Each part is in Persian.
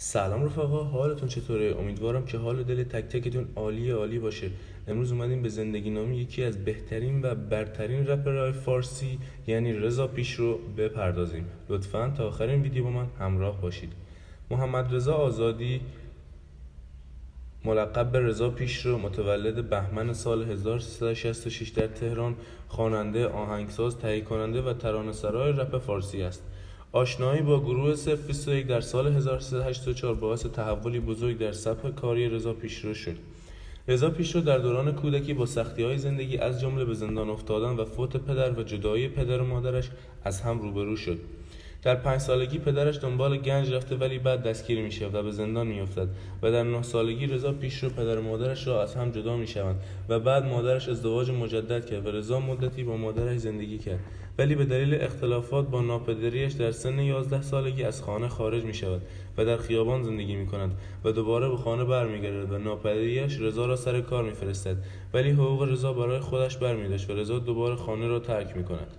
سلام رفقا، حالتون چطوره؟ امیدوارم که حال دل تک تکتون عالی باشه. امروز اومدیم به زندگی نامی یکی از بهترین و برترین رپرهای فارسی یعنی رضا پیشرو بپردازیم. لطفاً تا آخر این ویدیو با من همراه باشید. محمد رضا آزادی ملقب به رضا پیشرو، متولد بهمن سال 1366 در تهران، خواننده، آهنگساز، تهیه کننده و ترانه‌سرای رپ فارسی است. آشنایی با گروه 021 در سال 1384 باعث تحولی بزرگ در سبک کاری رضا پیشرو شد. رضا پیشرو در دوران کودکی با سختی‌های زندگی از جمله به زندان افتادن و فوت پدر و جدایی پدر و مادرش از هم روبرو شد. در 5 سالگی پدرش دنبال گنج رفته ولی بعد دستگیر می‌شود و به زندان می‌افتد و در 9 سالگی رضا پیشرو پدر و مادرش را از هم جدا می‌شوند و بعد مادرش ازدواج مجدد کرد و رضا مدتی با مادرش زندگی کرد، ولی به دلیل اختلافات با ناپدریش در سن 11 سالگی از خانه خارج می‌شود و در خیابان زندگی می‌کند و دوباره به خانه برمیگردد و ناپدریش رضا را سر کار می‌فرستد، ولی حقوق رضا برای خودش برمی‌داشت و رضا دوباره خانه را ترک می‌کند.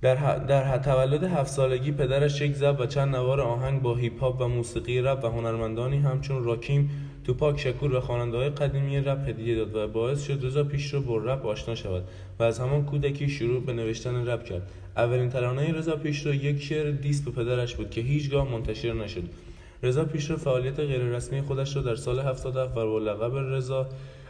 در تولد 7 سالگی پدرش یک ضبط و چند نوار آهنگ با هیپ هاپ و موسیقی رپ و هنرمندانی همچون راکیم، توپاک شکور و خواننده‌های قدیمی رپ هدیه داد و باعث شد رضا پیشرو با رپ آشنا شود و از همان کودکی شروع به نوشتن رپ کرد. اولین ترانه رضا پیشرو یک شعر دیس به پدرش بود که هیچگاه منتشر نشد. رضا پیشرو فعالیت غیررسمی خودش را در سال 77 و با لقب رضا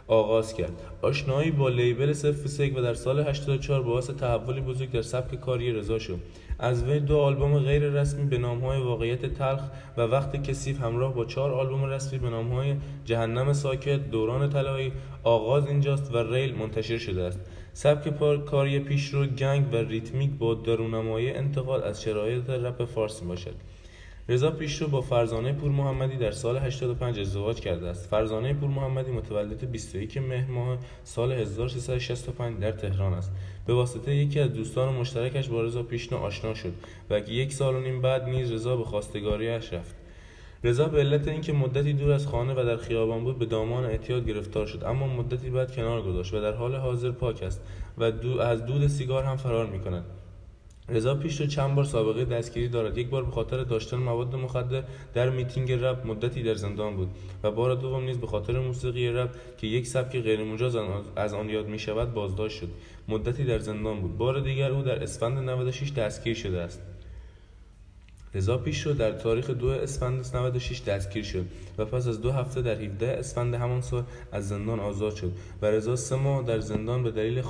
آغاز کرد. آشنایی با لیبل 031 و در سال 84 باعث تحولی بزرگ در سبک کاری رضا شد. از وی 2 آلبوم غیر رسمی به نام‌های واقعیت تلخ و وقت کثیف همراه با 4 آلبوم رسمی به نام‌های جهنم ساکت، دوران طلایی، آغاز اینجاست و ریل منتشر شده است. سبک کاری پیشرو گنگ و ریتمیک با درونمایی انتقال از شرایط رپ فارسی باشد. رضا پیشرو با فرزانه پور محمدی در سال 85 ازدواج کرده است. فرزانه پور محمدی متولد 21 مهر ماه سال 1365 در تهران است. به واسطه یکی از دوستان مشترکش با رضا پیشرو آشنا شد و 1 سال و نیم بعد نیز رضا به خواستگاریش رفت. رضا به علت اینکه مدتی دور از خانه و در خیابان بود به دامان اعتیاد گرفتار شد، اما مدتی بعد کنار گذاشت و در حال حاضر پاک است و از دود سیگار هم فرار می‌کند. رضا پیشرو چند بار سابقه دستگیری دارد. یک بار به خاطر داشتن مواد مخدر در میتینگ رپ مدتی در زندان بود و بار دوم نیز به خاطر موسیقی رپ که یک سبک غیرمجاز از آن یاد می‌شود بازداشت شد. مدتی در زندان بود. بار دیگر او در اسفند 96 دستگیر شده است. رضا پیشرو در تاریخ 2 اسفند 96 دستگیر شد و پس از 2 هفته در 17 اسفند همان سال از زندان آزاد شد و رضا 3 ماه در زندان به دلیل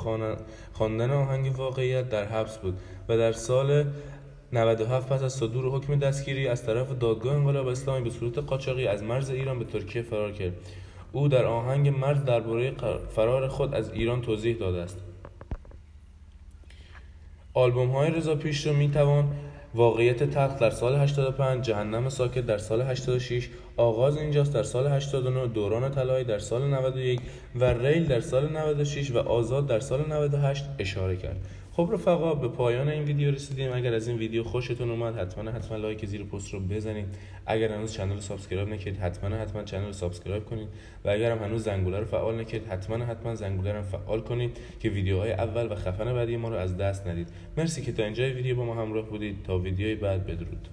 خواندن آهنگ واقعیت در حبس بود و در سال 97 پس از صدور حکم دستگیری از طرف دادگاه انقلاب اسلامی به صورت قاچاقی از مرز ایران به ترکیه فرار کرد. او در آهنگ مرز درباره فرار خود از ایران توضیح داده است. آلبوم‌های رضا پیشرو میتوان واقعیت تلخ در سال 85، جهنم ساکت در سال 86، آغاز اینجاست در سال 89، دوران طلایی در سال 91 و ریل در سال 96 و آزاد در سال 98 اشاره کرد. خب رفقا، به پایان این ویدیو رسیدیم. اگر از این ویدیو خوشتون اومد حتما لایک زیر پست رو بزنید. اگر هنوز چنل رو سابسکرایب نکردید حتما چنل رو سابسکرایب کنید و اگر هم هنوز زنگوله رو فعال نکردید حتما زنگوله رو فعال کنید که ویدیوهای اول و خفن بعدی ما رو از دست ندید. مرسی که تا اینجای ویدیو با ما همراه بودید. تا ویدیوی بعد، بدرود.